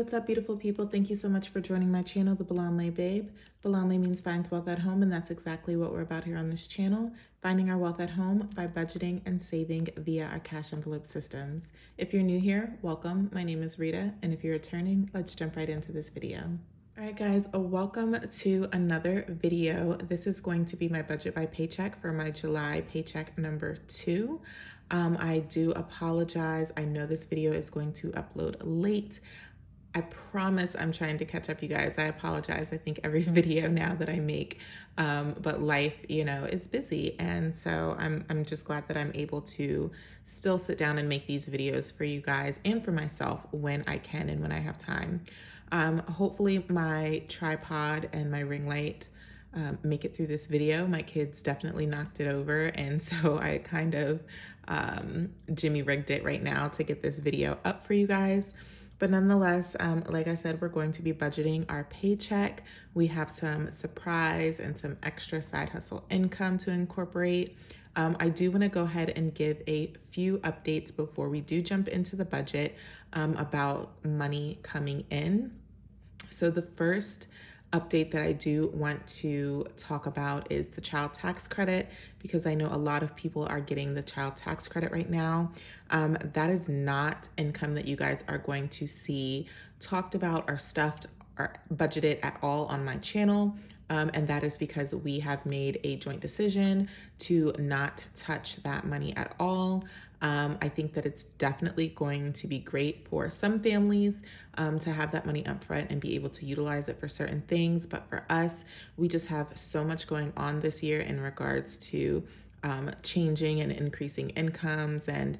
what's up, beautiful people? Thank you so much for joining my channel, The Balanle Babe. Balanle means finds wealth at home, and that's exactly what we're about here on this channel, finding our wealth at home by budgeting and saving via our cash envelope systems. If you're new here, welcome. My name is Rita, and if you're returning, let's jump right into this video. All right, guys, welcome to another video. This is going to be my budget by paycheck for my July paycheck number 2. I do apologize. I know this video is going to upload late. I promise I'm trying to catch up, you guys. I apologize. I think every video now that I make, but life, is busy. And so I'm just glad that I'm able to still sit down and make these videos for you guys and for myself when I can and when I have time. Hopefully my tripod and my ring light make it through this video. My kids definitely knocked it over, and so I kind of Jimmy rigged it right now to get this video up for you guys. But nonetheless, like I said, we're going to be budgeting our paycheck. We have some surprise and some extra side hustle income to incorporate. I do want to go ahead and give a few updates before we do jump into the budget about money coming in. So the first update that I do want to talk about is the child tax credit, because I know a lot of people are getting the child tax credit right now. That is not income that you guys are going to see talked about or stuffed or budgeted at all on my channel. And that is because we have made a joint decision to not touch that money at all. I think that it's definitely going to be great for some families to have that money up front and be able to utilize it for certain things. But for us, we just have so much going on this year in regards to changing and increasing incomes. And,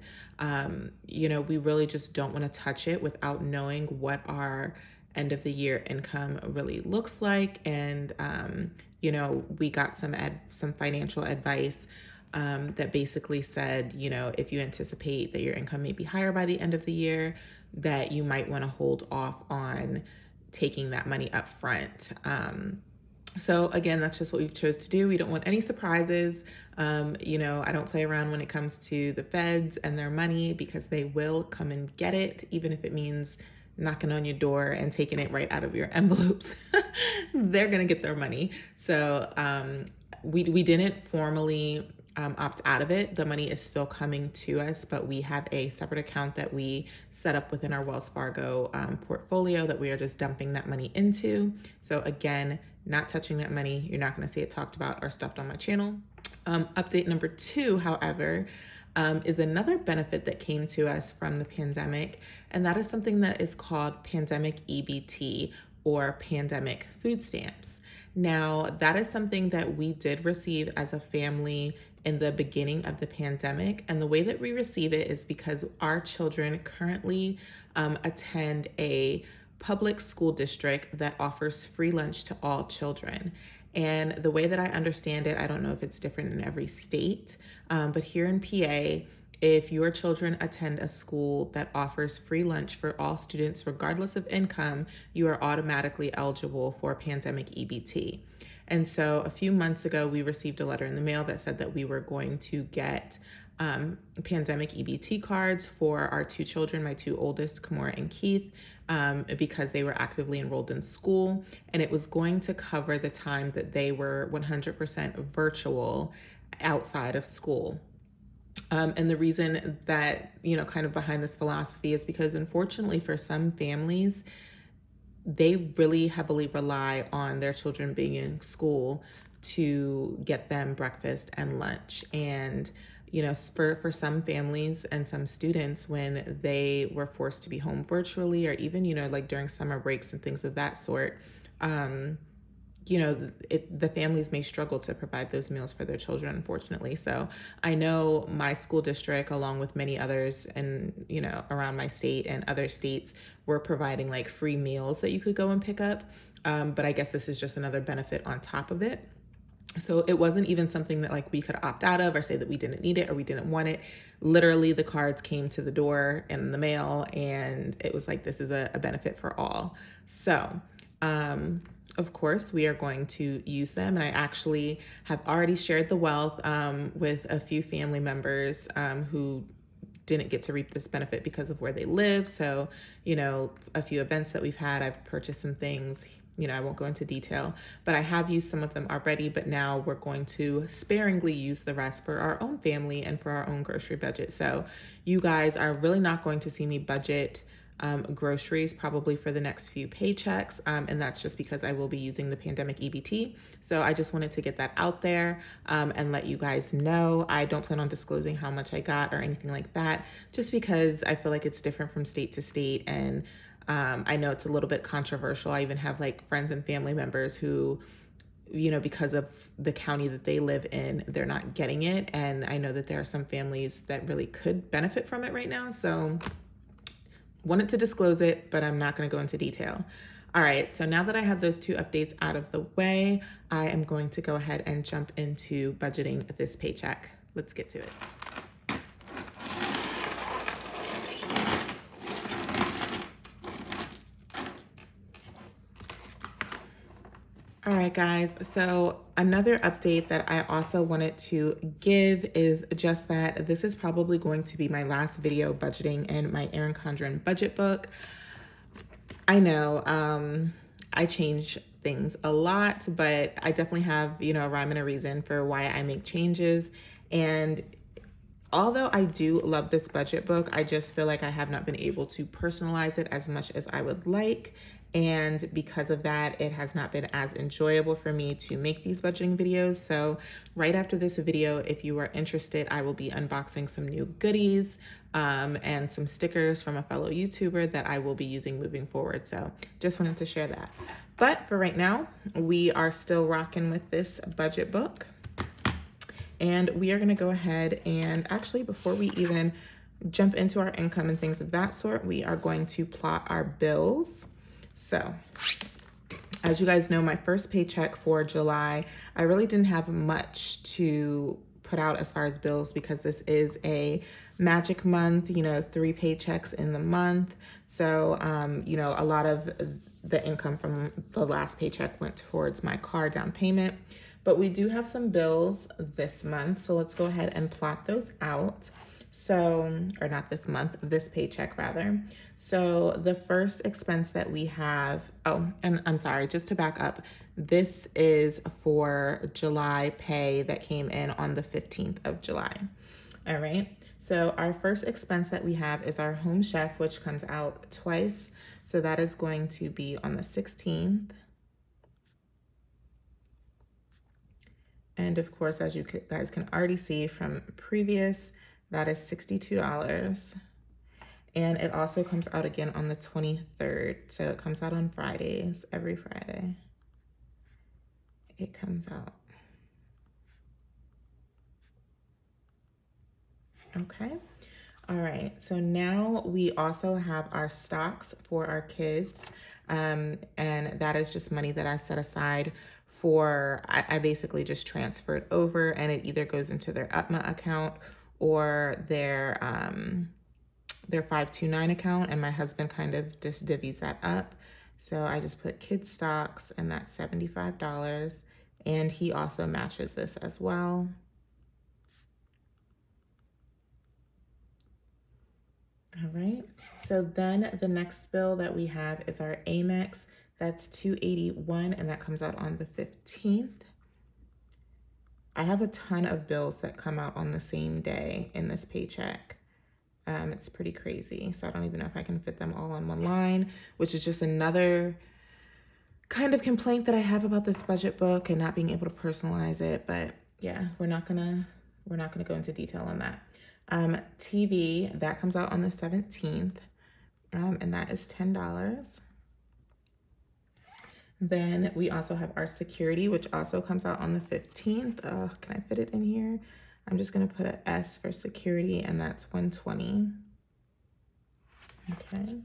we really just don't want to touch it without knowing what our end of the year income really looks like. And, we got some financial advice that basically said, if you anticipate that your income may be higher by the end of the year, that you might want to hold off on taking that money up front. So again, that's just what we've chose to do. We don't want any surprises. I don't play around when it comes to the feds and their money, because they will come and get it, even if it means knocking on your door and taking it right out of your envelopes. They're going to get their money. So we didn't formally opt out of it. The money is still coming to us, but we have a separate account that we set up within our Wells Fargo portfolio that we are just dumping that money into. So again, not touching that money. You're not going to see it talked about or stuffed on my channel. Update number 2, however, is another benefit that came to us from the pandemic, and that is something that is called pandemic EBT, or pandemic food stamps. Now, that is something that we did receive as a family in the beginning of the pandemic. And the way that we receive it is because our children currently attend a public school district that offers free lunch to all children. And the way that I understand it, I don't know if it's different in every state, but here in PA, if your children attend a school that offers free lunch for all students, regardless of income, you are automatically eligible for pandemic EBT. And so a few months ago, we received a letter in the mail that said that we were going to get pandemic EBT cards for our 2 children, my 2 oldest, Kamora and Keith, because they were actively enrolled in school. And it was going to cover the time that they were 100% virtual outside of school. And the reason that, kind of behind this philosophy is because, unfortunately, for some families, they really heavily rely on their children being in school to get them breakfast and lunch. And, for some families and some students, when they were forced to be home virtually, or even, like during summer breaks and things of that sort, the families may struggle to provide those meals for their children, unfortunately. So I know my school district, along with many others and, around my state and other states, were providing like free meals that you could go and pick up. But I guess this is just another benefit on top of it. So it wasn't even something that like we could opt out of or say that we didn't need it or we didn't want it. Literally, the cards came to the door in the mail, and it was like, this is a benefit for all. So, of course, we are going to use them. And I actually have already shared the wealth with a few family members who didn't get to reap this benefit because of where they live. So, you know, a few events that we've had, I've purchased some things. You know, I won't go into detail, but I have used some of them already, but now we're going to sparingly use the rest for our own family and for our own grocery budget. So you guys are really not going to see me budget groceries probably for the next few paychecks. And that's just because I will be using the pandemic EBT. So I just wanted to get that out there and let you guys know. I don't plan on disclosing how much I got or anything like that, just because I feel like it's different from state to state. And I know it's a little bit controversial. I even have like friends and family members who, you know, because of the county that they live in, they're not getting it. And I know that there are some families that really could benefit from it right now. So wanted to disclose it, but I'm not going to go into detail. All right, so now that I have those two updates out of the way, I am going to go ahead and jump into budgeting this paycheck. Let's get to it. All right, guys, so another update that I also wanted to give is just that this is probably going to be my last video budgeting in my ErinCondrenbudgetbook. I know I change things a lot, but I definitely have, you know, a rhyme and a reason for why I make changes. And although I do love this budget book, I just feel like I have not been able to personalize it as much as I would like. And because of that, it has not been as enjoyable for me to make these budgeting videos. So right after this video, if you are interested, I will be unboxing some new goodies and some stickers from a fellow YouTuber that I will be using moving forward. So just wanted to share that. But for right now, we are still rocking with this budget book. And we are gonna go ahead and actually, before we even jump into our income and things of that sort, we are going to plot our bills. So as you guys know, my first paycheck for July, I really didn't have much to put out as far as bills because this is a magic month, you know, 3 paychecks in the month. So, you know, a lot of the income from the last paycheck went towards my car down payment. But we do have some bills this month, so let's go ahead and plot those out. So, or not this month, this paycheck rather. So the first expense that we have, oh, and I'm sorry, just to back up, this is for July pay that came in on the 15th of July. All right, so our first expense that we have is our home chef, which comes out twice. So that is going to be on the 16th. And of course, as you guys can already see from previous, that is $62. And it also comes out again on the 23rd. So it comes out on Fridays, every Friday. It comes out. Okay. All right. So now we also have our stocks for our kids. And that is just money that I set aside for, I basically just transferred over, and it either goes into their UTMA account or their 529 account, and my husband kind of just divvies that up. So I just put kids stocks, and that's $75, and he also matches this as well. All right, so then the next bill that we have is our Amex. That's $281, and that comes out on the 15th. I have a ton of bills that come out on the same day in this paycheck. It's pretty crazy. So I don't even know if I can fit them all on one line, which is just another kind of complaint that I have about this budget book and not being able to personalize it. But yeah, we're not gonna go into detail on that. TV, that comes out on the 17th, and that is $10. Then we also have our security, which also comes out on the 15th. Can I fit it in here? I'm just gonna put an S for security, and that's $120. Okay.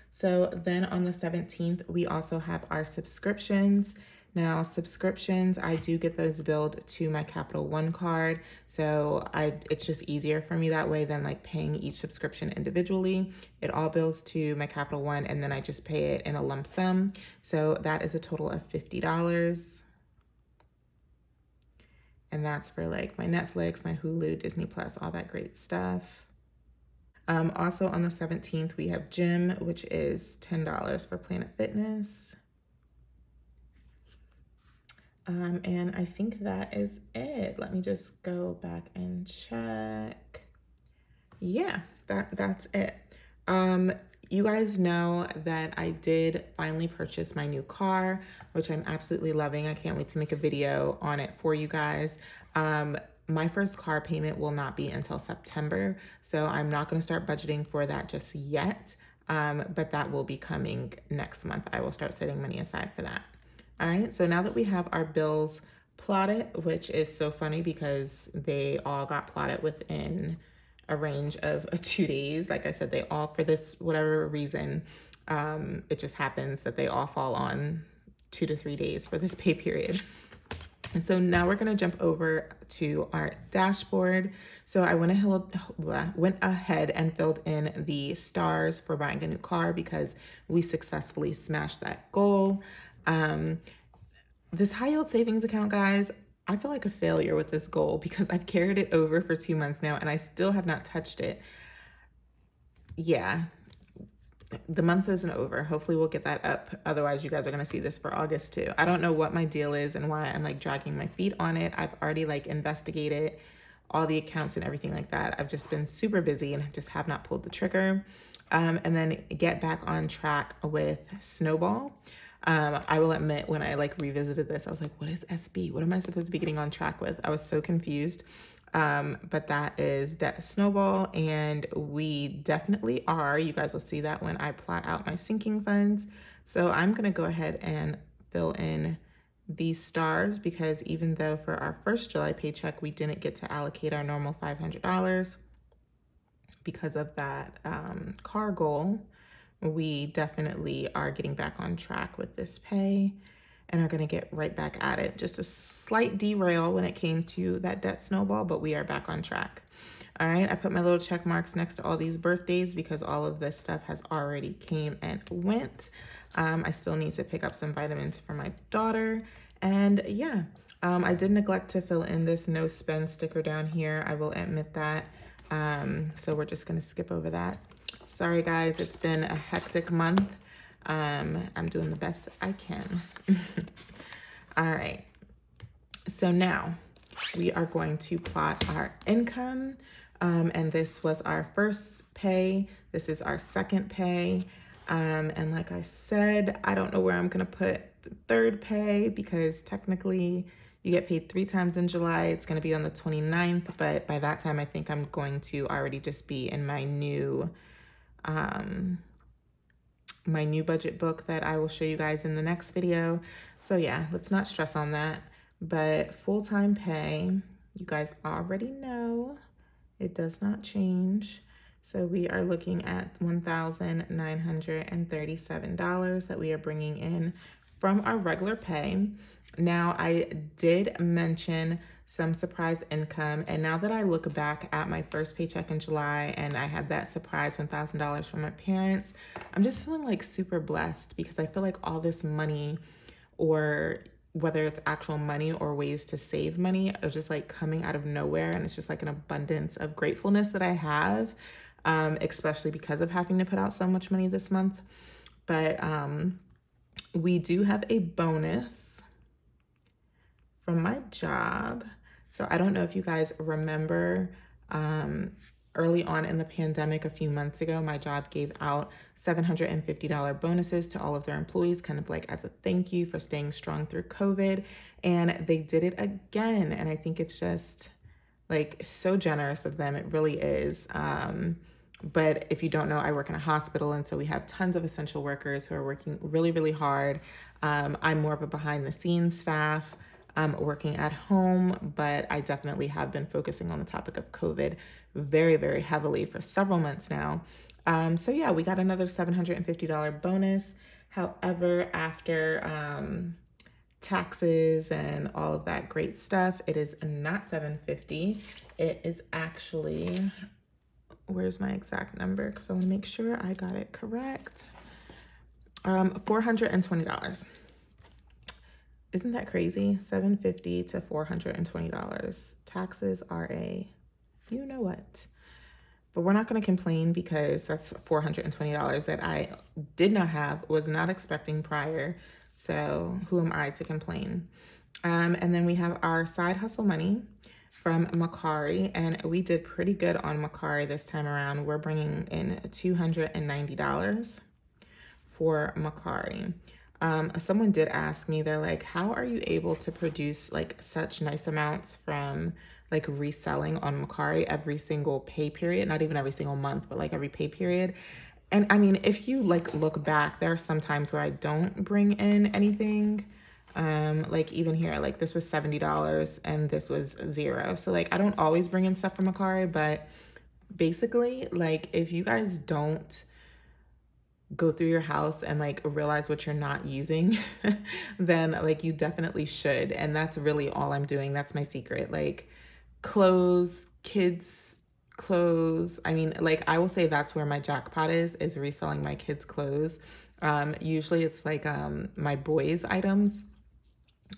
So then on the 17th, we also have our subscriptions. Now subscriptions, I do get those billed to my Capital One card. So it's just easier for me that way than like paying each subscription individually. It all bills to my Capital One, and then I just pay it in a lump sum. So that is a total of $50. And that's for like my Netflix, my Hulu, Disney Plus, all that great stuff. Also on the 17th, we have gym, which is $10 for Planet Fitness. And I think that is it. Let me just go back and check. Yeah, that's it. You guys know that I did finally purchase my new car, which I'm absolutely loving. I can't wait to make a video on it for you guys. My first car payment will not be until September, so I'm not going to start budgeting for that just yet. But that will be coming next month. I will start setting money aside for that. All right, so now that we have our bills plotted, which is so funny because they all got plotted within a range of 2 days. Like I said, they all, for this whatever reason, it just happens that they all fall on 2 to 3 days for this pay period. And so now we're going to jump over to our dashboard. So I went ahead and filled in the stars for buying a new car because we successfully smashed that goal. This high yield savings account, guys, I feel like a failure with this goal because I've carried it over for 2 months now and I still have not touched it. Yeah, the month isn't over. Hopefully we'll get that up. Otherwise, you guys are going to see this for August too. I don't know what my deal is and why I'm like dragging my feet on it. I've already like investigated all the accounts and everything like that. I've just been super busy and just have not pulled the trigger. And then get back on track with Snowball. I will admit when I like revisited this, I was like, what is SB? What am I supposed to be getting on track with? I was so confused. But that is Debt Snowball, and we definitely are. You guys will see that when I plot out my sinking funds. So I'm going to go ahead and fill in these stars because even though for our first July paycheck, we didn't get to allocate our normal $500 because of that car goal, we definitely are getting back on track with this pay and are going to get right back at it. Just a slight derail when it came to that debt snowball, but we are back on track. All right, I put my little check marks next to all these birthdays because all of this stuff has already came and went. I still need to pick up some vitamins for my daughter. And yeah, I did neglect to fill in this no spend sticker down here. I will admit that. So we're just going to skip over that. Sorry, guys, it's been a hectic month. I'm doing the best I can. All right. So now we are going to plot our income. And this was our first pay. This is our second pay. And like I said, I don't know where I'm going to put the third pay because technically you get paid 3 times in July. It's going to be on the 29th. But by that time, I think I'm going to already just be in my new budget book that I will show you guys in the next video. So yeah, let's not stress on that. But full-time pay, you guys already know it does not change. So we are looking at $1,937 that we are bringing in from our regular pay. Now, I did mention some surprise income, and now that I look back at my first paycheck in July and I had that surprise $1,000 from my parents, I'm just feeling like super blessed because I feel like all this money, or whether it's actual money or ways to save money, are just like coming out of nowhere, and it's just like an abundance of gratefulness that I have, especially because of having to put out so much money this month. But we do have a bonus from my job. So I don't know if you guys remember, early on in the pandemic, a few months ago, my job gave out $750 bonuses to all of their employees, kind of like as a thank you for staying strong through COVID. And they did it again. And I think it's just like so generous of them. It really is. But if you don't know, I work in a hospital, and so we have tons of essential workers who are working really, really hard. I'm more of a behind the scenes staff, working at home, but I definitely have been focusing on the topic of COVID very, very heavily for several months now. So yeah, we got another $750 bonus. However, after taxes and all of that great stuff, it is not $750. It is actually, where's my exact number? Because I want to make sure I got it correct. $420. Isn't that crazy? $750 to $420. Taxes are a, you know what? but we're not going to complain because that's $420 that I did not have, was not expecting prior. So who am I to complain? And then we have our side hustle money from Macari, and we did pretty good on Macari this time around. We're bringing in $290 for Macari. Someone did ask me, they're like, how are you able to produce like such nice amounts from like reselling on Macari every single pay period? Not even every single month, but like every pay period. And I mean, if you like look back, there are some times where I don't bring in anything. Like even here, like this was $70 and this was $0. So like I don't always bring in stuff from Macari, but basically like if you guys don't go through your house and like realize what you're not using, then like you definitely should. And that's really all I'm doing. That's my secret. Like clothes, kids clothes. I mean, like I will say that's where my jackpot is reselling my kids' clothes. Usually it's like my boys' items.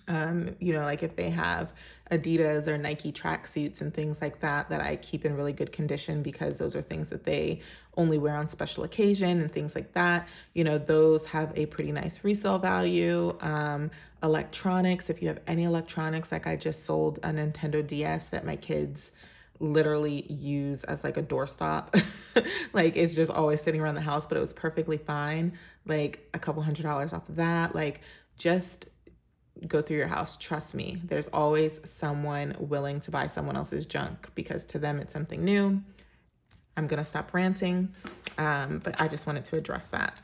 You know, like if they have Adidas or Nike tracksuits and things like that, that I keep in really good condition because those are things that they only wear on special occasion and things like that. You know, those have a pretty nice resale value. Electronics, if you have any electronics, like I just sold a Nintendo DS that my kids literally use as like a doorstop. Like it's just always sitting around the house, but it was perfectly fine. Like a couple $100s off of that. Like just go through your house. Trust me, there's always someone willing to buy someone else's junk because to them it's something new. I'm gonna stop ranting, but I just wanted to address that.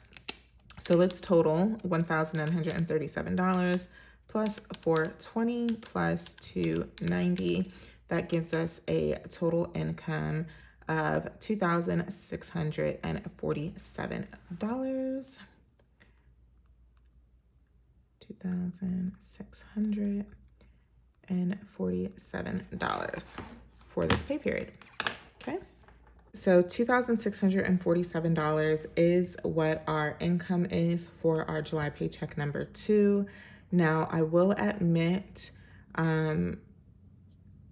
So let's total $1,937 plus $420 plus $290. That gives us a total income of $2,647. $2,647 for this pay period. Okay. So $2,647 is what our income is for our July paycheck number 2. Now, I will admit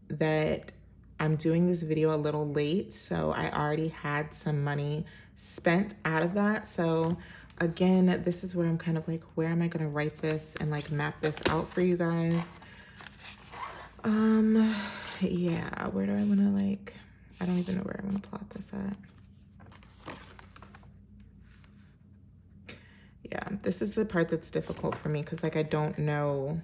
that I'm doing this video a little late, so I already had some money spent out of that. So again, this is where I'm kind of like, where am I going to write this and like map this out for you guys? Yeah, where do I want to like, I don't even know where I want to plot this at. Yeah, this is the part that's difficult for me because like I don't know.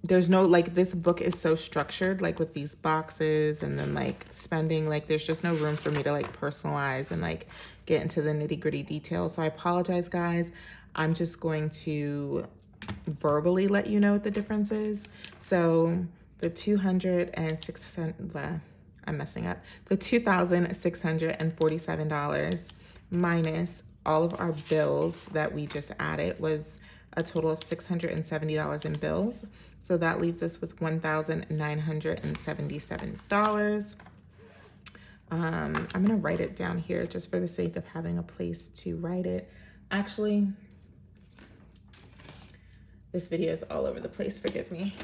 There's no, like this book is so structured, like with these boxes and then like spending, like there's just no room for me to like personalize and like get into the nitty gritty details. So I apologize, guys. I'm just going to verbally let you know what the difference is. So the $2,647 minus all of our bills that we just added was a total of $670 in bills. So that leaves us with $1,977. I'm gonna write it down here just for the sake of having a place to write it. Actually, this video is all over the place, forgive me.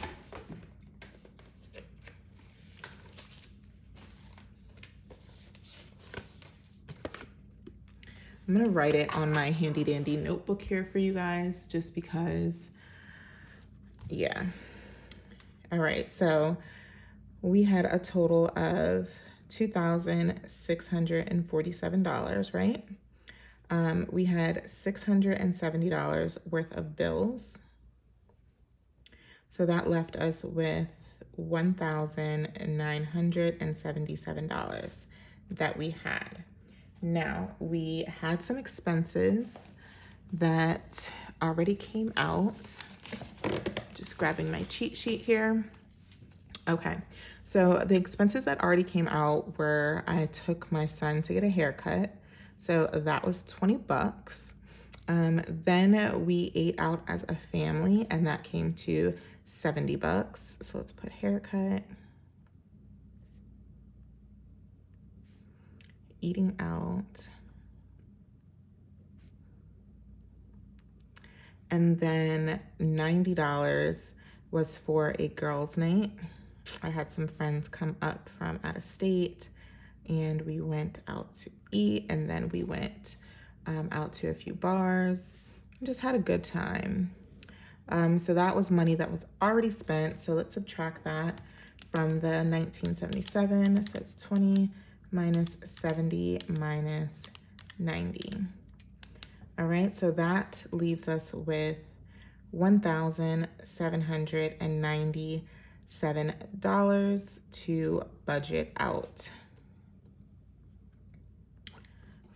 I'm gonna write it on my handy dandy notebook here for you guys, just because, yeah. All right, so we had a total of $2,647, right? We had $670 worth of bills. So that left us with $1,977 that we had. Now, we had some expenses that already came out. Just grabbing my cheat sheet here. Okay, so the expenses that already came out were I took my son to get a haircut. So that was 20 bucks. Then we ate out as a family and that came to 70 bucks. So let's put haircut. Eating out. And then $90 was for a girls' night. I had some friends come up from out of state and we went out to eat, and then we went out to a few bars and just had a good time. So that was money that was already spent. So let's subtract that from the 1977. So it's 20 minus 70 minus 90. All right, so that leaves us with $1,797 to budget out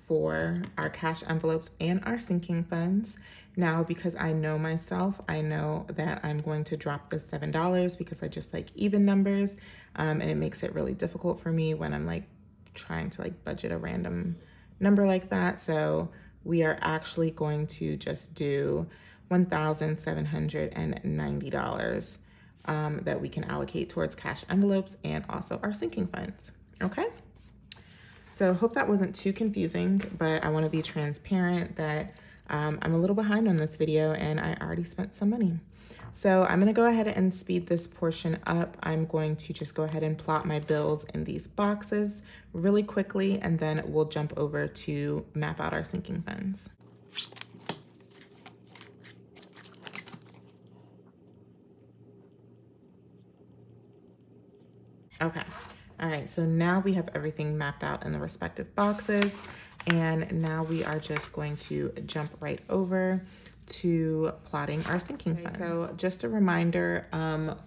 for our cash envelopes and our sinking funds. Now, because I know myself, I know that I'm going to drop this $7 because I just like even numbers, and it makes it really difficult for me when I'm like trying to like budget a random number like that. So we are actually going to just do $1,790 that we can allocate towards cash envelopes and also our sinking funds. Okay. So hope that wasn't too confusing, but I want to be transparent that I'm a little behind on this video and I already spent some money. So I'm going to go ahead and speed this portion up. I'm going to just go ahead and plot my bills in these boxes really quickly, and then we'll jump over to map out our sinking funds. Okay. All right, so now we have everything mapped out in the respective boxes, and now we are just going to jump right over to plotting our sinking funds. So just a reminder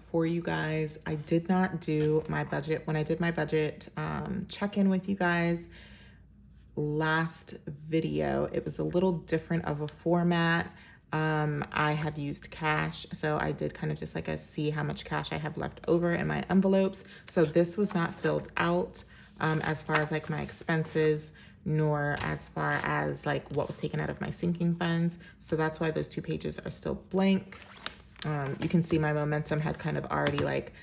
for you guys, I did not do my budget. When I did my budget check-in with you guys last video, it was a little different of a format. I have used cash, so I did kind of just like see how much cash I have left over in my envelopes. So this was not filled out as far as like my expenses, nor as far as like what was taken out of my sinking funds. So that's why those 2 pages are still blank. You can see my momentum had kind of already like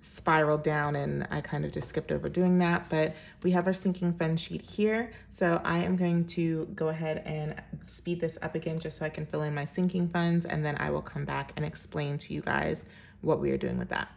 spiraled down, and I kind of just skipped over doing that, but we have our sinking fund sheet here. So I am going to go ahead and speed this up again just so I can fill in my sinking funds, and then I will come back and explain to you guys what we are doing with that.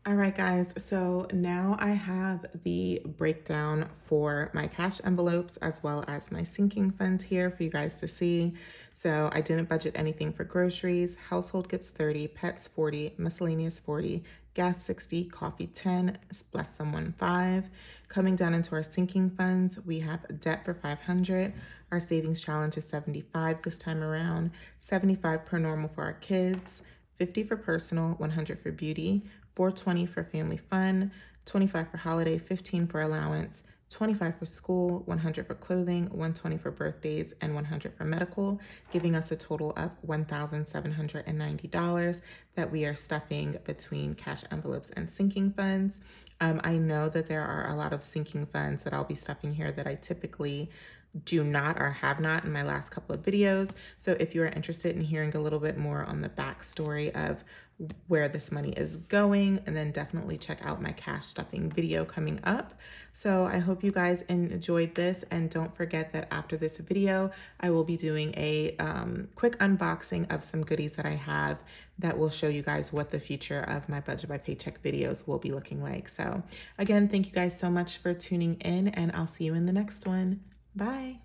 All right, guys, so now I have the breakdown for my cash envelopes as well as my sinking funds here for you guys to see. So I didn't budget anything for groceries. Household gets 30, pets 40, miscellaneous 40, gas 60, coffee 10, bless someone 5. Coming down into our sinking funds, we have debt for 500. Our savings challenge is 75 this time around, 75 per normal for our kids, 50 for personal, 100 for beauty, 420 for family fun, 25 for holiday, 15 for allowance, $25 for school, $100 for clothing, $120 for birthdays, and $100 for medical, giving us a total of $1,790 that we are stuffing between cash envelopes and sinking funds. I know that there are a lot of sinking funds that I'll be stuffing here that I typically do not or have not in my last couple of videos. So if you are interested in hearing a little bit more on the backstory of where this money is going, and then definitely check out my cash stuffing video coming up. So I hope you guys enjoyed this, and don't forget that after this video, I will be doing a quick unboxing of some goodies that I have that will show you guys what the future of my Budget by Paycheck videos will be looking like. So again, thank you guys so much for tuning in, and I'll see you in the next one. Bye.